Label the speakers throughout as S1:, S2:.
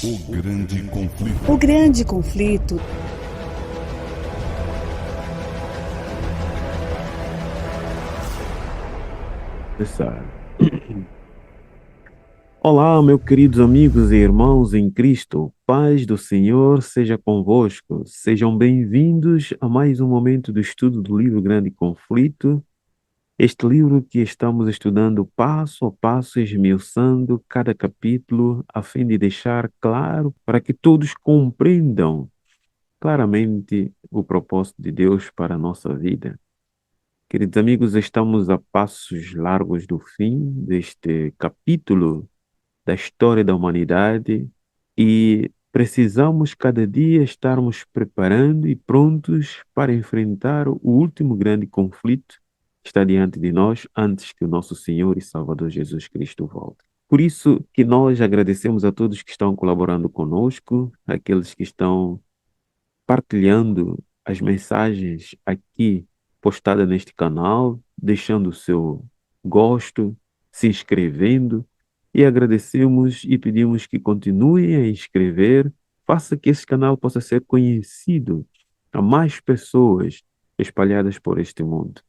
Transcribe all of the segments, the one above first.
S1: O grande conflito.
S2: O grande conflito.
S3: Começar. Olá, meus queridos amigos e irmãos em Cristo, paz do Senhor seja convosco. Sejam bem-vindos a mais um momento do estudo do livro Grande Conflito. Este livro que estamos estudando passo a passo, esmiuçando cada capítulo, a fim de deixar claro para que todos compreendam claramente o propósito de Deus para a nossa vida. Queridos amigos, estamos a passos largos do fim deste capítulo da história da humanidade e precisamos cada dia estarmos preparando e prontos para enfrentar o último grande conflito que está diante de nós antes que o nosso Senhor e Salvador Jesus Cristo volte. Por isso que nós agradecemos a todos que estão colaborando conosco, aqueles que estão partilhando as mensagens aqui postadas neste canal, deixando o seu gosto, se inscrevendo e agradecemos e pedimos que continuem a inscrever, faça que esse canal possa ser conhecido a mais pessoas espalhadas por este mundo.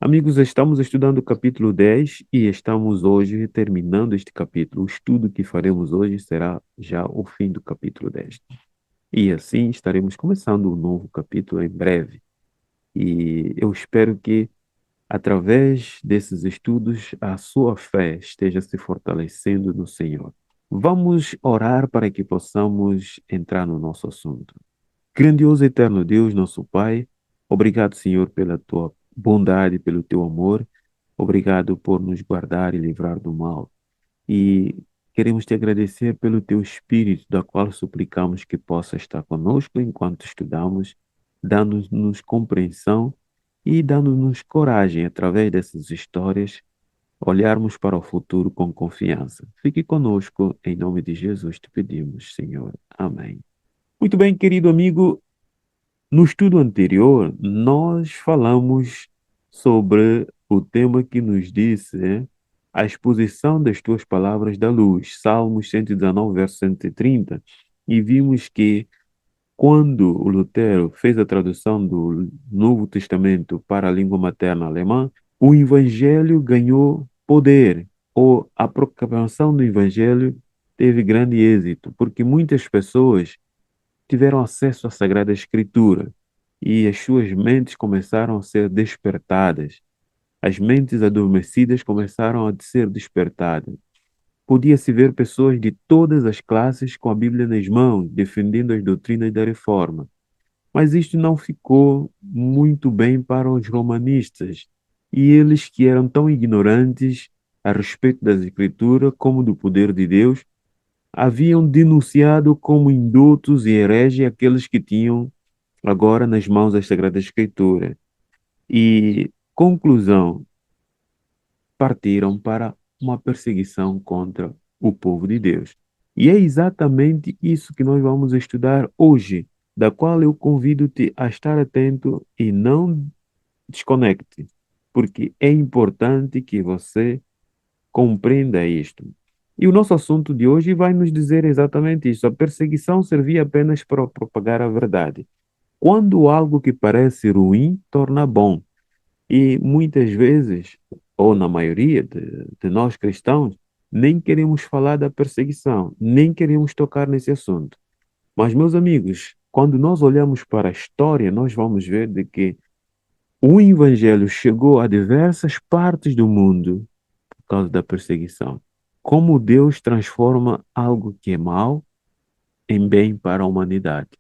S3: Amigos, estamos estudando o capítulo 10 e estamos hoje terminando este capítulo. O estudo que faremos hoje será já o fim do capítulo 10. E assim estaremos começando um novo capítulo em breve. E eu espero que, através desses estudos, a sua fé esteja se fortalecendo no Senhor. Vamos orar para que possamos entrar no nosso assunto. Grandioso e eterno Deus, nosso Pai, obrigado, Senhor, pela tua bondade, pelo teu amor. Obrigado por nos guardar e livrar do mal. E queremos te agradecer pelo teu Espírito, da qual suplicamos que possa estar conosco enquanto estudamos, dando-nos compreensão e dando-nos coragem, através dessas histórias, olharmos para o futuro com confiança. Fique conosco, em nome de Jesus te pedimos, Senhor. Amém. Muito bem, querido amigo, no estudo anterior, nós falamos sobre o tema que nos disse, a exposição das tuas palavras da luz, Salmos 119, verso 130, e vimos que quando o Lutero fez a tradução do Novo Testamento para a língua materna alemã, o Evangelho ganhou poder, ou a proclamação do Evangelho teve grande êxito, porque muitas pessoas tiveram acesso à Sagrada Escritura e as suas mentes começaram a ser despertadas. As mentes adormecidas começaram a ser despertadas. Podia-se ver pessoas de todas as classes com a Bíblia nas mãos, defendendo as doutrinas da reforma. Mas isto não ficou muito bem para os romanistas, e eles que eram tão ignorantes a respeito das Escrituras como do poder de Deus, haviam denunciado como indutos e hereges aqueles que tinham agora nas mãos a Sagrada Escritura. E, conclusão, partiram para uma perseguição contra o povo de Deus. E é exatamente isso que nós vamos estudar hoje, da qual eu convido-te a estar atento e não desconecte, porque é importante que você compreenda isto. E o nosso assunto de hoje vai nos dizer exatamente isso. A perseguição servia apenas para propagar a verdade. Quando algo que parece ruim torna bom. E muitas vezes, ou na maioria de nós cristãos, nem queremos falar da perseguição, nem queremos tocar nesse assunto. Mas, meus amigos, quando nós olhamos para a história, nós vamos ver de que o evangelho chegou a diversas partes do mundo por causa da perseguição. Como Deus transforma algo que é mal em bem para a humanidade.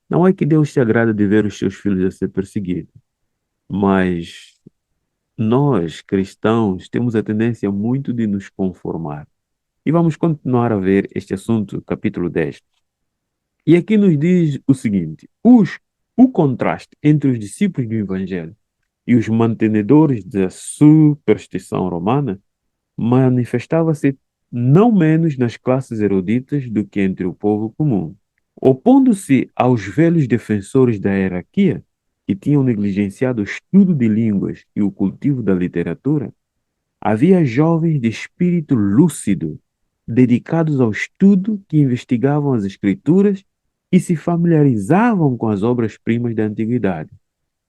S3: Não é que Deus se agrada de ver os seus filhos a ser perseguidos, mas nós, cristãos, temos a tendência muito de nos conformar. E vamos continuar a ver este assunto, capítulo 10. E aqui nos diz o seguinte: o contraste entre os discípulos do Evangelho e os mantenedores da superstição romana manifestava-se não menos nas classes eruditas do que entre o povo comum. Opondo-se aos velhos defensores da hierarquia, que tinham negligenciado o estudo de línguas e o cultivo da literatura, havia jovens de espírito lúcido dedicados ao estudo, que investigavam as escrituras e se familiarizavam com as obras-primas da antiguidade.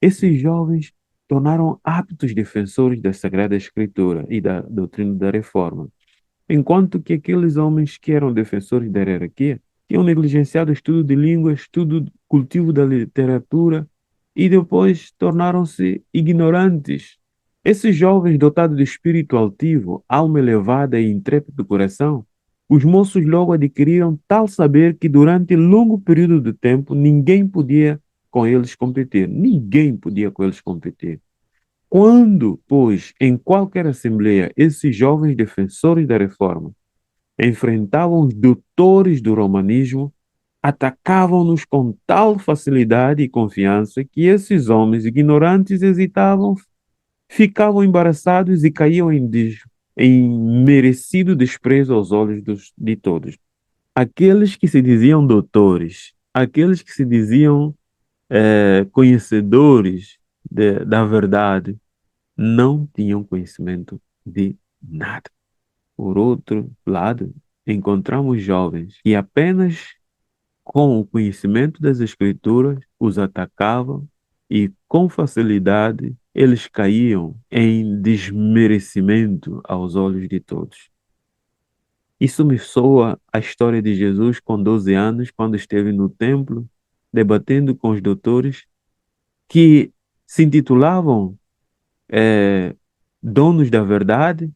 S3: Esses jovens tornaram aptos defensores da Sagrada Escritura e da doutrina da Reforma, enquanto que aqueles homens que eram defensores da hierarquia tinham negligenciado o estudo de línguas, estudo, cultivo da literatura e depois tornaram-se ignorantes. Esses jovens dotados de espírito altivo, alma elevada e intrépido coração, os moços logo adquiriram tal saber que durante longo período de tempo ninguém podia com eles competir. Ninguém podia com eles competir. Quando, pois, em qualquer assembleia, esses jovens defensores da reforma enfrentavam os doutores do romanismo, atacavam-nos com tal facilidade e confiança que esses homens ignorantes hesitavam, ficavam embaraçados e caíam em merecido desprezo aos olhos de todos. Aqueles que se diziam doutores, aqueles que se diziam conhecedores da verdade, não tinham conhecimento de nada. Por outro lado, encontramos jovens que apenas com o conhecimento das Escrituras os atacavam e com facilidade eles caíam em desmerecimento aos olhos de todos. Isso me soa a história de Jesus com 12 anos, quando esteve no templo, debatendo com os doutores que se intitulavam donos da verdade,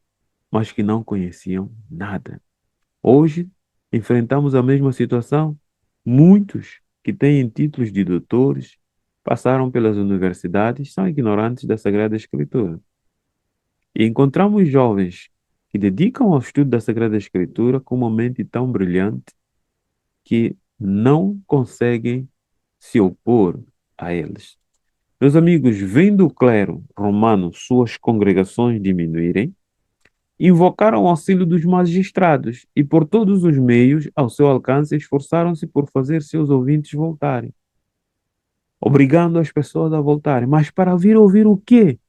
S3: mas que não conheciam nada. Hoje, enfrentamos a mesma situação. Muitos que têm títulos de doutores passaram pelas universidades, são ignorantes da Sagrada Escritura. E encontramos jovens que dedicam ao estudo da Sagrada Escritura com uma mente tão brilhante que não conseguem se opor a eles. Meus amigos, vendo o clero romano suas congregações diminuírem, invocaram o auxílio dos magistrados e, por todos os meios ao seu alcance, esforçaram-se por fazer seus ouvintes voltarem, obrigando as pessoas a voltarem. Mas para vir ouvir o quê?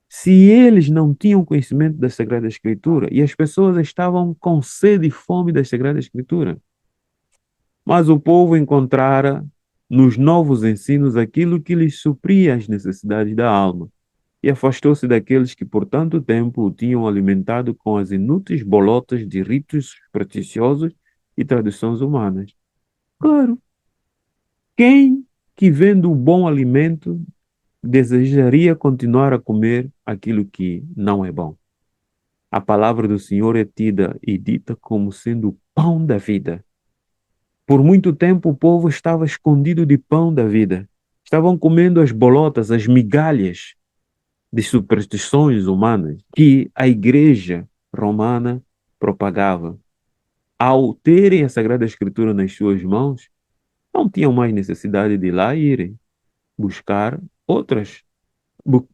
S3: Se eles não tinham conhecimento da Sagrada Escritura e as pessoas estavam com sede e fome da Sagrada Escritura. Mas o povo encontrara nos novos ensinos aquilo que lhes supria as necessidades da alma e afastou-se daqueles que por tanto tempo o tinham alimentado com as inúteis bolotas de ritos supersticiosos e tradições humanas. Claro, quem que vendo o bom alimento desejaria continuar a comer aquilo que não é bom? A palavra do Senhor é tida e dita como sendo o pão da vida. Por muito tempo o povo estava escondido de pão da vida. Estavam comendo as bolotas, as migalhas de superstições humanas que a igreja romana propagava. Ao terem a Sagrada Escritura nas suas mãos, não tinham mais necessidade de lá irem buscar outras,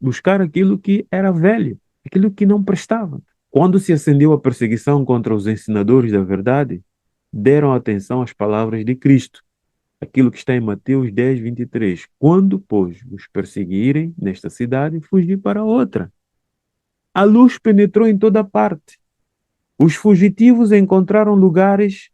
S3: buscar aquilo que era velho, aquilo que não prestava. Quando se acendeu a perseguição contra os ensinadores da verdade, deram atenção às palavras de Cristo, aquilo que está em Mateus 10, 23. Quando, pois, os perseguirem nesta cidade, fugi para outra. A luz penetrou em toda parte. Os fugitivos encontraram lugares,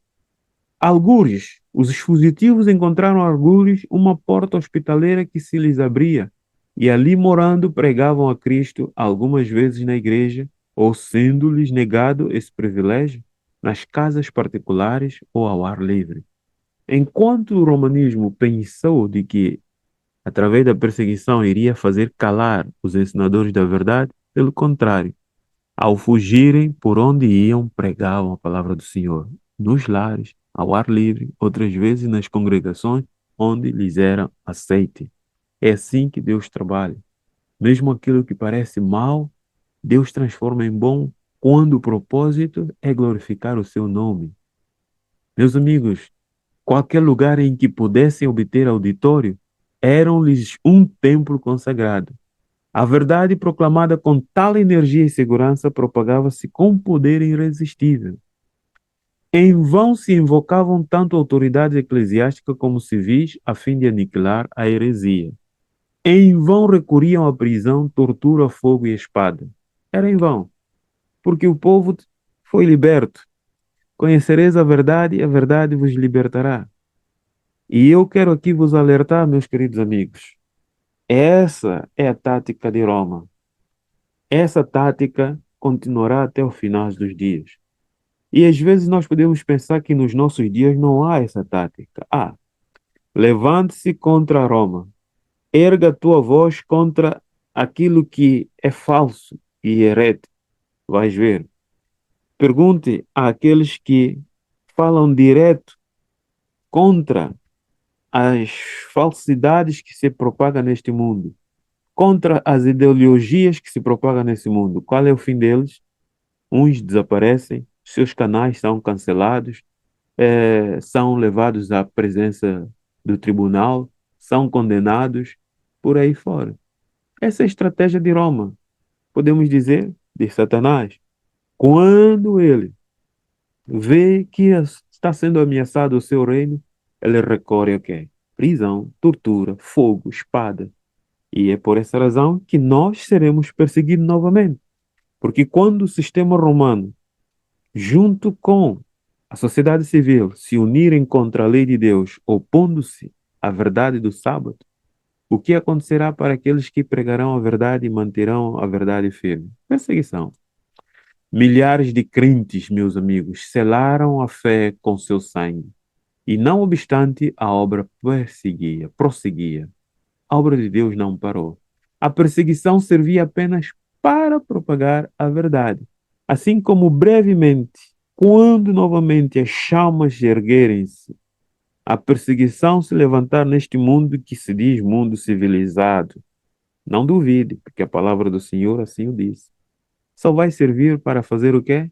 S3: algures. Os fugitivos encontraram algures uma porta hospitaleira que se lhes abria, e ali morando pregavam a Cristo algumas vezes na igreja, ou sendo-lhes negado esse privilégio, nas casas particulares ou ao ar livre. Enquanto o romanismo pensou de que, através da perseguição, iria fazer calar os ensinadores da verdade, pelo contrário, ao fugirem por onde iam, pregavam a palavra do Senhor, nos lares, ao ar livre, outras vezes nas congregações, onde lhes era aceite. É assim que Deus trabalha. Mesmo aquilo que parece mal, Deus transforma em bom quando o propósito é glorificar o seu nome. Meus amigos, qualquer lugar em que pudessem obter auditório, eram-lhes um templo consagrado. A verdade proclamada com tal energia e segurança propagava-se com poder irresistível. Em vão se invocavam tanto autoridades eclesiásticas como civis a fim de aniquilar a heresia. Em vão recorriam à prisão, tortura, fogo e espada. Era em vão, porque o povo foi liberto. Conhecereis a verdade vos libertará. E eu quero aqui vos alertar, meus queridos amigos. Essa é a tática de Roma. Essa tática continuará até o final dos dias. E às vezes nós podemos pensar que nos nossos dias não há essa tática. Levante-se contra Roma. Erga a tua voz contra aquilo que é falso e herético. Vais ver. Pergunte àqueles que falam direto contra as falsidades que se propagam neste mundo, contra as ideologias que se propagam nesse mundo. Qual é o fim deles? Uns desaparecem, seus canais são cancelados, são levados à presença do tribunal, são condenados, por aí fora. Essa é a estratégia de Roma, podemos dizer, de Satanás. Quando ele vê que está sendo ameaçado o seu reino, ele recorre a quê? Prisão, tortura, fogo, espada. E é por essa razão que nós seremos perseguidos novamente. Porque quando o sistema romano, junto com a sociedade civil, se unirem contra a lei de Deus, opondo-se à verdade do sábado, o que acontecerá para aqueles que pregarão a verdade e manterão a verdade firme? Perseguição. Milhares de crentes, meus amigos, selaram a fé com seu sangue. E não obstante, a obra prosseguia. A obra de Deus não parou. A perseguição servia apenas para propagar a verdade. Assim como brevemente, quando novamente as chamas erguerem-se, a perseguição se levantar neste mundo que se diz mundo civilizado. Não duvide, porque a palavra do Senhor assim o diz. Só vai servir para fazer o quê?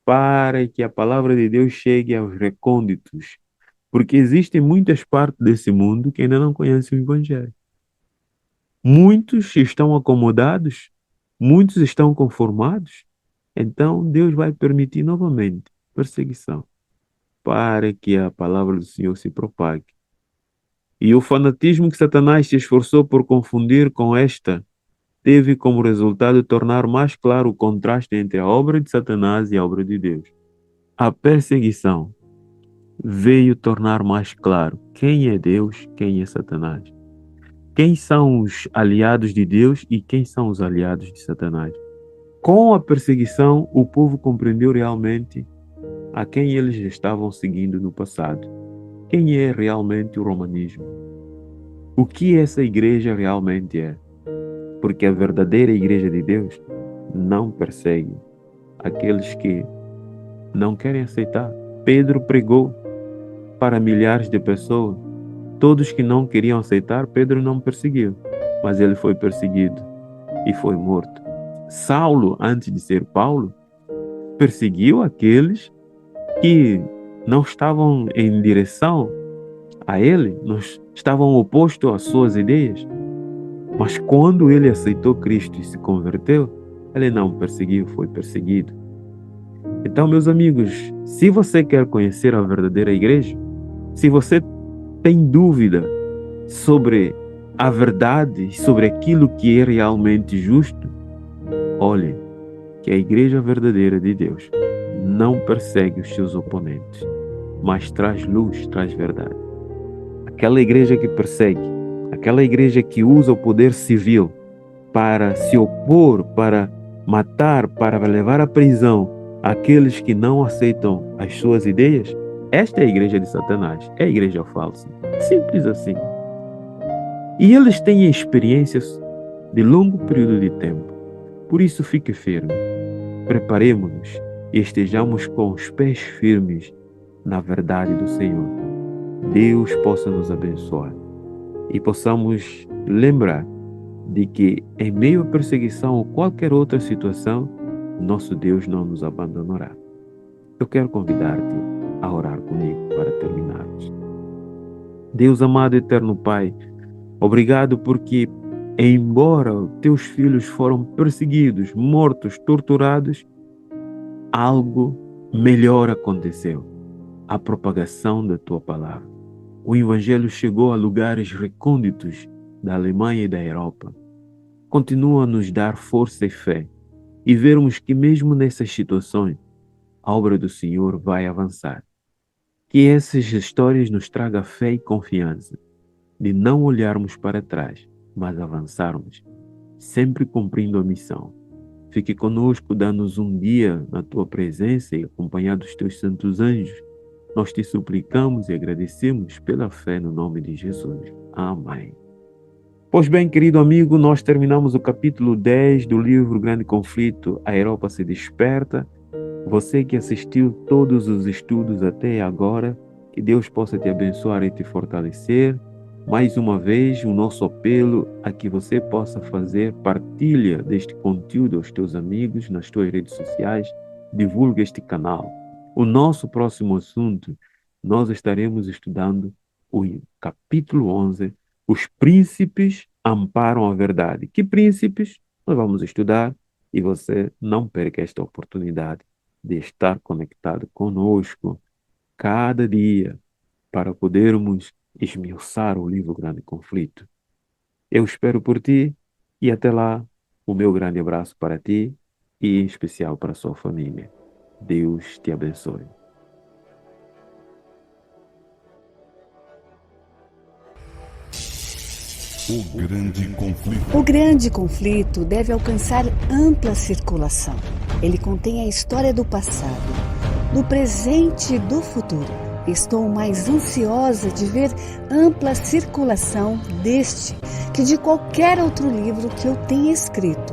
S3: Para que a palavra de Deus chegue aos recônditos. Porque existem muitas partes desse mundo que ainda não conhecem o Evangelho. Muitos estão acomodados, muitos estão conformados. Então Deus vai permitir novamente perseguição para que a palavra do Senhor se propague. E o fanatismo que Satanás se esforçou por confundir com esta teve como resultado tornar mais claro o contraste entre a obra de Satanás e a obra de Deus. A perseguição veio tornar mais claro quem é Deus, quem é Satanás. Quem são os aliados de Deus e quem são os aliados de Satanás. Com a perseguição, o povo compreendeu realmente a quem eles estavam seguindo no passado. Quem é realmente o romanismo? O que essa igreja realmente é? Porque a verdadeira igreja de Deus não persegue aqueles que não querem aceitar. Pedro pregou para milhares de pessoas. Todos que não queriam aceitar, Pedro não perseguiu, mas ele foi perseguido e foi morto. Saulo, antes de ser Paulo, perseguiu aqueles que não estavam em direção a ele, não estavam opostos às suas ideias. Mas quando ele aceitou Cristo e se converteu, ele não perseguiu, foi perseguido. Então, meus amigos, se você quer conhecer a verdadeira igreja, se você tem dúvida sobre a verdade, sobre aquilo que é realmente justo, olhe que a igreja verdadeira de Deus não persegue os seus oponentes, mas traz luz, traz verdade. Aquela igreja que persegue, aquela igreja que usa o poder civil para se opor, para matar, para levar à prisão aqueles que não aceitam as suas ideias, esta é a igreja de Satanás, é a igreja falsa. Simples assim. E eles têm experiências de longo período de tempo. Por isso, fique firme. Preparemos-nos e estejamos com os pés firmes na verdade do Senhor. Deus possa nos abençoar e possamos lembrar de que em meio à perseguição ou qualquer outra situação, nosso Deus não nos abandonará. Eu quero convidar-te a orar comigo para terminarmos. Deus amado, eterno Pai, obrigado porque, embora teus filhos foram perseguidos, mortos, torturados, algo melhor aconteceu. A propagação da tua palavra. O Evangelho chegou a lugares recônditos da Alemanha e da Europa. Continua a nos dar força e fé e vermos que mesmo nessas situações, a obra do Senhor vai avançar. Que essas histórias nos tragam fé e confiança de não olharmos para trás, mas avançarmos, sempre cumprindo a missão. Fique conosco, dá-nos um dia na tua presença e acompanhado dos teus santos anjos. Nós te suplicamos e agradecemos pela fé no nome de Jesus. Amém. Pois bem, querido amigo, nós terminamos o capítulo 10 do livro Grande Conflito, A Europa se Desperta. Você que assistiu todos os estudos até agora, que Deus possa te abençoar e te fortalecer. Mais uma vez, o nosso apelo a que você possa fazer partilha deste conteúdo aos teus amigos, nas tuas redes sociais, divulga este canal. O nosso próximo assunto, nós estaremos estudando o capítulo 11, os príncipes amparam a verdade. Que príncipes? Nós vamos estudar e você não perca esta oportunidade de estar conectado conosco cada dia para podermos esmiuçar o livro Grande Conflito. Eu espero por ti e até lá, o meu grande abraço para ti e em especial para a sua família. Deus te abençoe.
S1: O Grande Conflito.
S2: O Grande Conflito deve alcançar ampla circulação. Ele contém a história do passado, do presente e do futuro. Estou mais ansiosa de ver ampla circulação deste que de qualquer outro livro que eu tenha escrito.